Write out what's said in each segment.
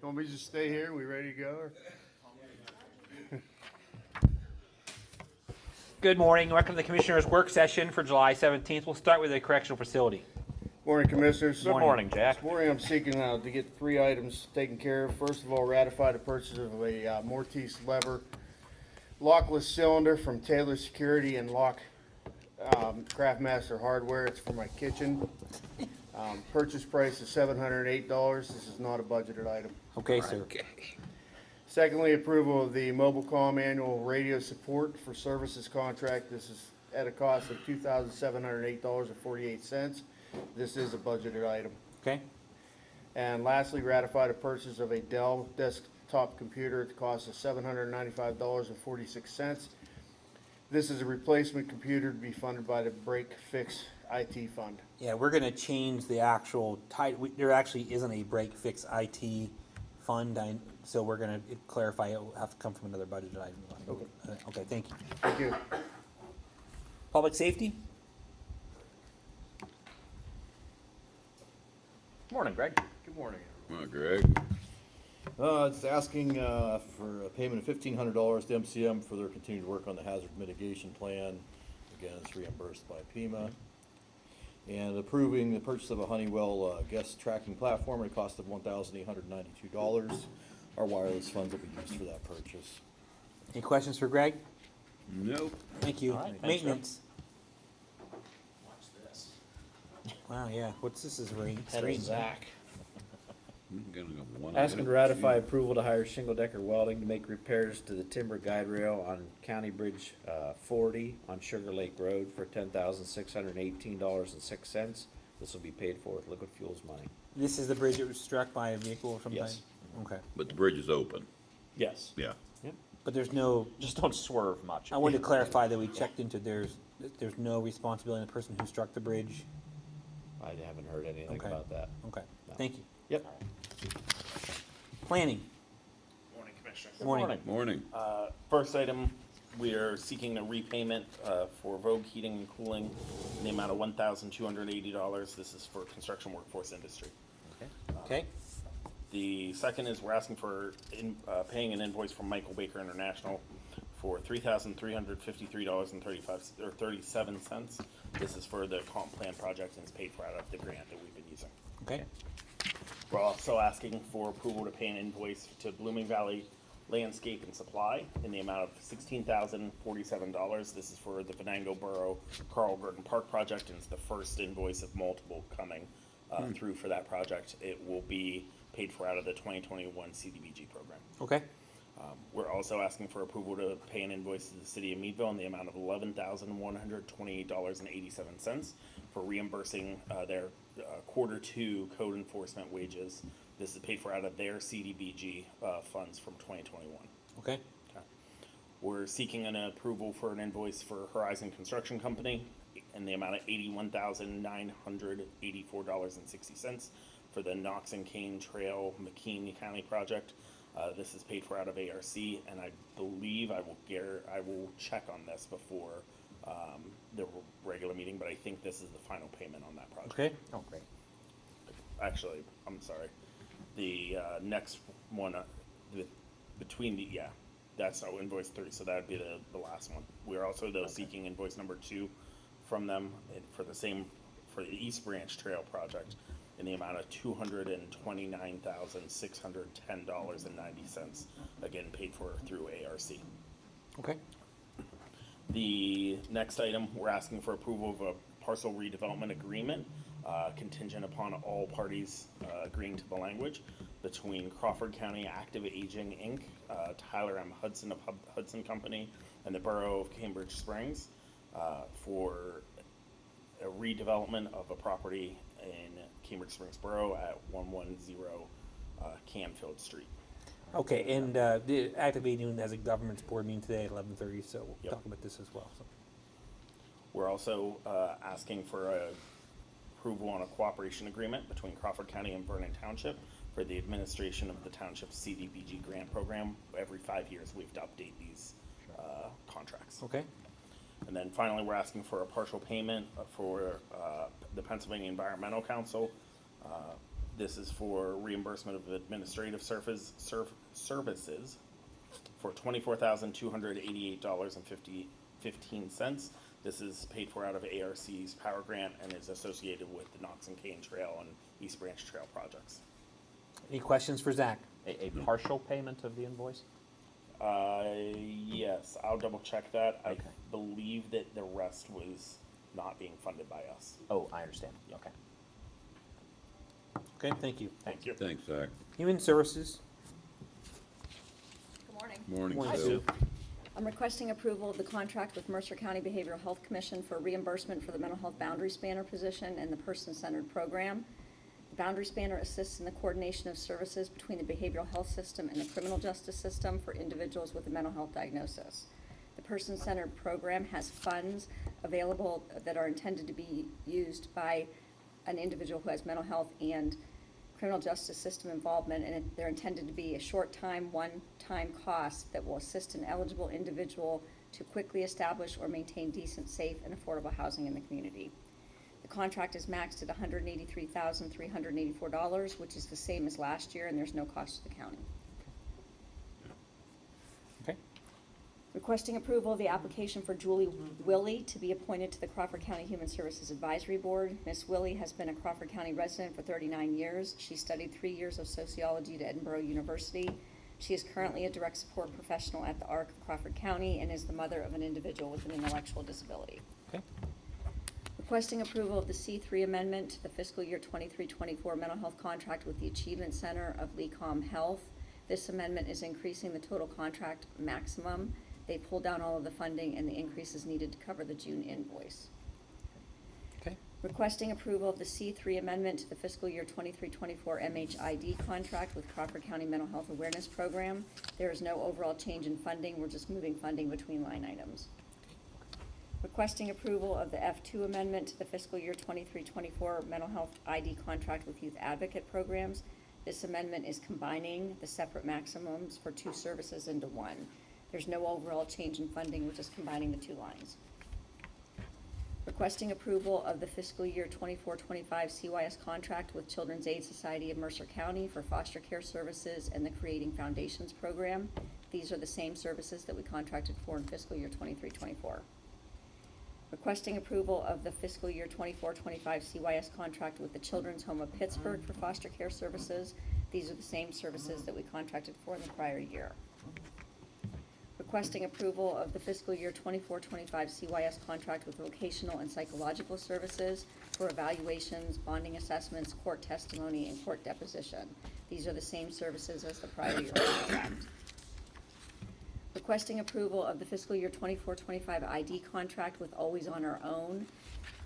Want me to just stay here? We ready to go? Or? Good morning. Welcome to the Commissioners' Work Session for July 17th. We'll start with the correctional facility. Morning, Commissioners. Good morning, Jack. This morning I'm seeking to get 3 items taken care of. First of all, ratify the purchase of a Mortise lever lockless cylinder from Taylor Security and Lock Craftmaster Hardware. It's for my kitchen. Purchase price is $708. This is not a budgeted item. Okay, sir. Secondly, approval of the Mobilecom annual radio support for services contract. This is at a cost of $2,708.48. This is a budgeted item. Okay. And lastly, ratify the purchase of a Dell desktop computer at the cost of $795.46. This is a replacement computer to be funded by the Break Fix IT Fund. Yeah, we're going to change the actual title. There actually isn't a break fix IT fund, so we're going to clarify it will have to come from another budget item. Okay. Okay, thank you. Thank you. Public safety? Morning, Greg. Good morning. Well, Greg, It's asking for a payment of $1,500 to MCM for their continued work on the hazard mitigation plan. Again, it's reimbursed by PEMA. And approving the purchase of a Honeywell guest tracking platform at a cost of $1,892. Our wireless funds will be used for that purchase. Any questions for Greg? nope. Thank you. All right, thanks, Maintenance. Watch this. Wow, yeah. What's this? Is rain? Head of Zach. I'm gonna go one Asking to minute. ratify approval to hire Shingle Decker Welding to make repairs to the timber guide rail on County Bridge 40 on Sugar Lake Road for $10,618.06. This will be paid for with liquid fuels money. This is the bridge that was struck by a vehicle or something? Yes. Okay. But the bridge is open. Yes. Yeah. But there's no, Just don't swerve much. I wanted to clarify that we checked into there's no responsibility on the person who struck the bridge. I haven't heard anything Okay. about that. Okay, No. thank you. Yep. Planning. Morning, Commissioners. Morning. Morning. First item, we are seeking a repayment for Vogue Heating and Cooling in the amount of $1,280. This is for construction workforce industry. Okay, The second is we're asking for paying an invoice from Michael Baker International for $3,353.37. This is for the comp plan project and it's paid for out of the grant that we've been using. okay, We're also asking for approval to pay an invoice to Blooming Valley Landscape and Supply in the amount of $16,047. This is for the Venango Borough Carl Gordon Park project, and it's the first invoice of multiple coming through for that project. It will be paid for out of the 2021 CDBG program. okay, We're also asking for approval to pay an invoice to the city of Meadville in the amount of $11,128.87 for reimbursing their Q2 code enforcement wages. This is paid for out of their CDBG funds from 2021. okay, Okay. We're seeking an approval for an invoice for Horizon Construction Company in the amount of $81,984.60 for the Knox and Kane Trail McKean County project. This is paid for out of ARC, and I believe I will check on this before the regular meeting, but I think this is the final payment on that project. okay, Oh, great. Actually, I'm sorry. The next one, between the, that's our invoice 3, so that'd be the last one. We're also though seeking invoice number 2 from them for the East Branch Trail project in the amount of $229,610.90, again paid for through ARC. okay, The next item, we're asking for approval of a parcel redevelopment agreement contingent upon all parties agreeing to the language between Crawford County Active Aging, Inc., Tyler M. Hudson of Hudson Company, and the Borough of Cambridge Springs for a redevelopment of a property in Cambridge Springs Borough at 110 Canfield Street. Okay, and the active aging has a government's board meeting today at 11:30, so we'll Yep. talk about this as well. So. We're also asking for approval on a cooperation agreement between Crawford County and Vernon Township for the administration of the township's CDBG grant program. Every 5 years, we have to update these contracts. Okay. And then finally, we're asking for a partial payment for the Pennsylvania Environmental Council. This is for reimbursement of administrative services for $24,288.15. This is paid for out of ARC's Power Grant and is associated with the Knox and Kane Trail and East Branch Trail projects. Any questions for Zach? A partial payment of the invoice? Yes, I'll double check that. I Okay. believe that the rest was not being funded by us. Oh, I understand, okay. Okay, thank you. Thank you. Thanks, Zach. Human Services. Good morning. Morning, Morning, Sue. Sue. I'm requesting approval of the contract with Mercer County Behavioral Health Commission for reimbursement for the mental health boundary spanner position and the person-centered program. The boundary spanner assists in the coordination of services between the behavioral health system and the criminal justice system for individuals with a mental health diagnosis. The person-centered program has funds available that are intended to be used by an individual who has mental health and criminal justice system involvement, and they're intended to be a short-time, one-time cost that will assist an eligible individual to quickly establish or maintain decent, safe, and affordable housing in the community. The contract is maxed at $183,384, which is the same as last year, and there's no cost to the county. Okay. Requesting approval of the application for Julie Willie to be appointed to the Crawford County Human Services Advisory Board. Ms. Willie has been a Crawford County resident for 39 years. She studied 3 years of sociology at Edinburgh University. She is currently a direct support professional at the ARC of Crawford County and is the mother of an individual with an intellectual disability. Okay. Requesting approval of the C3 amendment to the fiscal year 23-24 mental health contract with the Achievement Center of LECOM Health. This amendment is increasing the total contract maximum. They pulled down all of the funding, and the increase is needed to cover the June invoice. Okay. Requesting approval of the C3 amendment to the fiscal year 23-24 MHID contract with Crawford County Mental Health Awareness Program. There is no overall change in funding. We're just moving funding between line items. Requesting approval of the F2 amendment to the fiscal year 23-24 mental health ID contract with Youth Advocate Programs. This amendment is combining the separate maximums for 2 services into 1. There's no overall change in funding, we're just combining the 2 lines. Requesting approval of the fiscal year 24-25 CYS contract with Children's Aid Society of Mercer County for foster care services and the Creating Foundations program. These are the same services that we contracted for in fiscal year 23-24. Requesting approval of the fiscal year 24-25 CYS contract with the Children's Home of Pittsburgh for foster care services. These are the same services that we contracted for in the prior year. Requesting approval of the fiscal year 24-25 CYS contract with vocational and psychological services for evaluations, bonding assessments, court testimony, and court deposition. These are the same services as the prior year contract. Requesting approval of the fiscal year 24-25 ID contract with Always on Our Own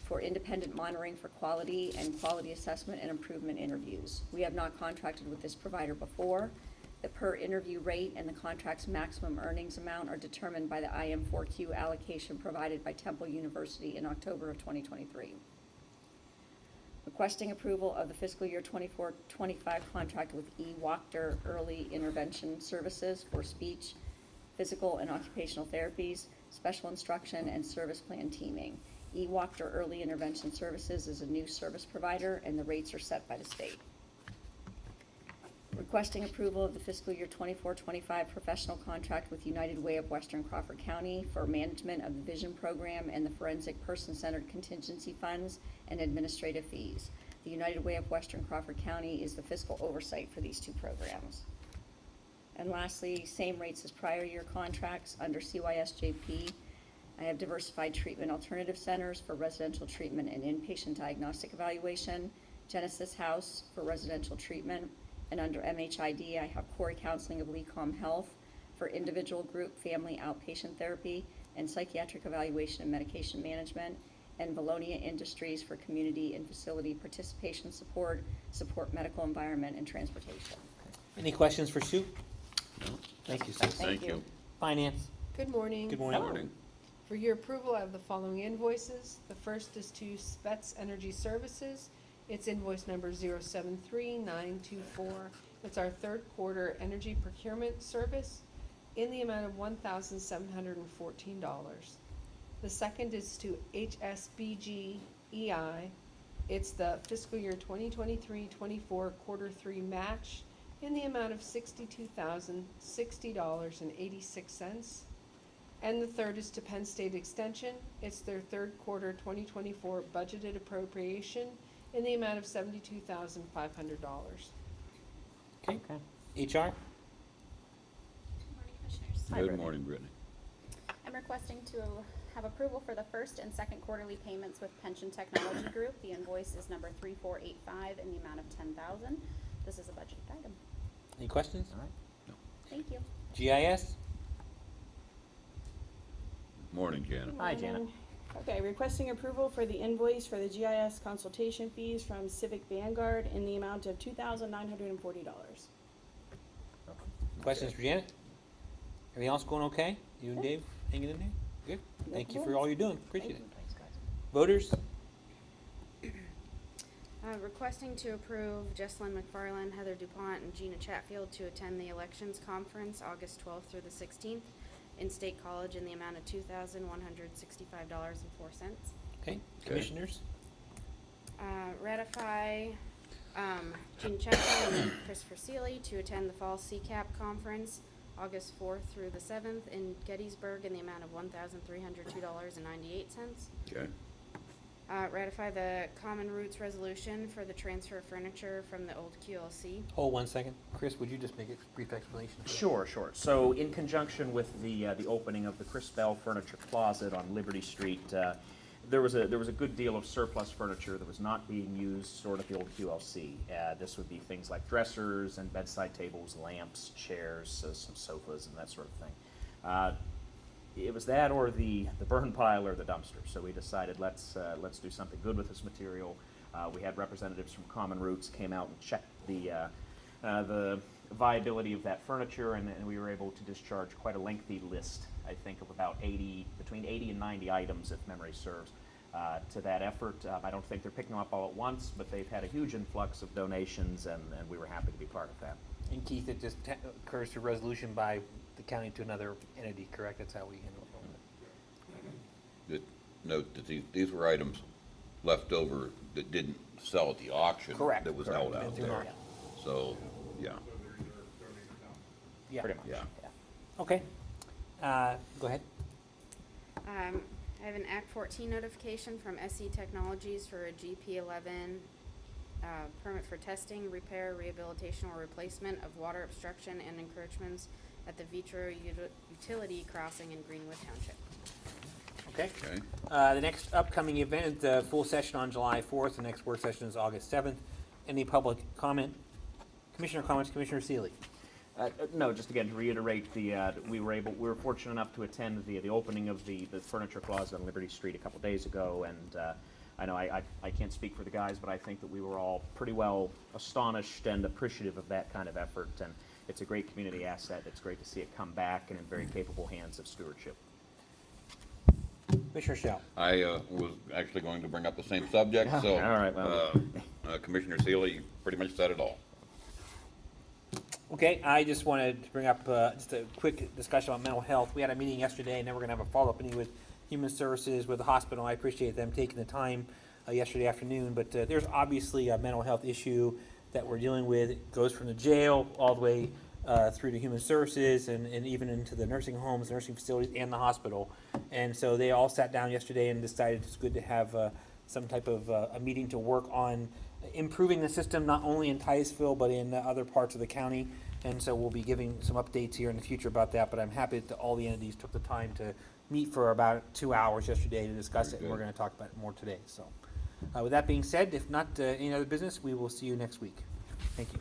for independent monitoring for quality and quality assessment and improvement interviews. We have not contracted with this provider before. The per interview rate and the contract's maximum earnings amount are determined by the IM4Q allocation provided by Temple University in October of 2023. Requesting approval of the fiscal year 24-25 contract with eWalker Early Intervention Services for speech, physical and occupational therapies, special instruction, and service plan teaming. eWalker Early Intervention Services is a new service provider, and the rates are set by the state. Requesting approval of the fiscal year 24-25 professional contract with United Way of Western Crawford County for management of the Vision Program and the Forensic Person-Centered Contingency Funds and administrative fees. The United Way of Western Crawford County is the fiscal oversight for these 2 programs. And lastly, same rates as prior year contracts under CYSJP. I have Diversified Treatment Alternative Centers for residential treatment and inpatient diagnostic evaluation, Genesis House for residential treatment, and under MHID, I have Corey Counseling of LECOM Health for individual, group, family, outpatient therapy, and psychiatric evaluation and medication management, and Valonia Industries for community and facility participation support, medical environment, and transportation. Any questions for Sue? Thank you, Susan. Thank you. Finance, Good morning. good morning. Morning. For your approval, I have the following invoices. The first is to Spets Energy Services. It's invoice number 073924. It's our third quarter energy procurement service in the amount of $1,714. The second is to HSBG EI. It's the fiscal year 2023-24 quarter three match in the amount of $62,060.86. And the third is to Penn State Extension. It's their third quarter 2024 budgeted appropriation in the amount of $72,500. Okay. HR? Good morning, Commissioners. Good morning, Brittany. I'm requesting to have approval for the first and second quarterly payments with Pension Technology Group. The invoice is number 3485 in the amount of $10,000. This is a budgeted item. Any questions? Thank you. GIS? Morning, Janet. Hi, Janet. Okay, requesting approval for the invoice for the GIS consultation fees from Civic Vanguard in the amount of $2,940. Questions for Janet? Everything else going okay? You and Dave hanging in there? Good. Thank you for all you're doing. Appreciate it. Voters? Requesting to approve Jesselyn McFarland, Heather DuPont, and Gina Chatfield to attend the elections conference August 12th through the 16th in State College in the amount of $2,165.04. Okay. Commissioners? Ratify Gene Chatfield and Christopher Seeley to attend the Fall CCAP conference August 4th through the 7th in Gettysburg in the amount of $1,302.98. Okay. Ratify the Common Roots resolution for the transfer of furniture from the old QLC. Hold 1 second. Chris, would you just make a brief explanation? Sure. So in conjunction with the opening of the Chris Bell Furniture Closet on Liberty Street, there was a good deal of surplus furniture that was not being used stored at the old QLC. This would be things like dressers and bedside tables, lamps, chairs, some sofas, and that sort of thing. It was that or the burn pile or the dumpster. So we decided let's do something good with this material. We had representatives from Common Roots came out and checked the viability of that furniture, and we were able to discharge quite a lengthy list, I think, of about between 80 and 90 items, if memory serves, to that effort. I don't think they're picking them up all at once, but they've had a huge influx of donations, and we were happy to be part of that. And Keith, it just occurs through resolution by the county to another entity, correct? That's how we handle it. Note that these were items left over that didn't sell at the auction. Correct. That was Correct. held out Through an there. auction. So, yeah. Yeah. Pretty much. Yeah. Okay. Go ahead. I have an Act 14 notification from SE Technologies for a GP11 permit for testing, repair, rehabilitation, or replacement of water obstruction and encroachments at the Vitro Utility Crossing in Greenwood Township. Okay. Okay. The next upcoming event is the full session on July 4th. The next work session is August 7th. Any public comment? Commissioner comments, Commissioner Seeley. No, just again to reiterate, we were fortunate enough to attend the opening of the furniture closet on Liberty Street a couple days ago, and I know I can't speak for the guys, but I think that we were all pretty well astonished and appreciative of that kind of effort, and it's a great community asset. It's great to see it come back and in very capable hands of stewardship. Commissioner Shell. I was actually going to bring up the same subject, so. All right, well. Commissioner Seeley pretty much said it all. Okay, I just wanted to bring up just a quick discussion on mental health. We had a meeting yesterday, and then we're going to have a follow-up meeting with Human Services, with the hospital. I appreciate them taking the time yesterday afternoon, but there's obviously a mental health issue that we're dealing with. It goes from the jail all the way through to Human Services and even into the nursing homes, nursing facilities, and the hospital. And so they all sat down yesterday and decided it's good to have some type of a meeting to work on improving the system, not only in Titusville, but in other parts of the county. And so we'll be giving some updates here in the future about that, but I'm happy that all the entities took the time to meet for about 2 hours yesterday to discuss it, and we're going to talk about it more today. So with that being said, if not any other business, we will see you next week. Thank you.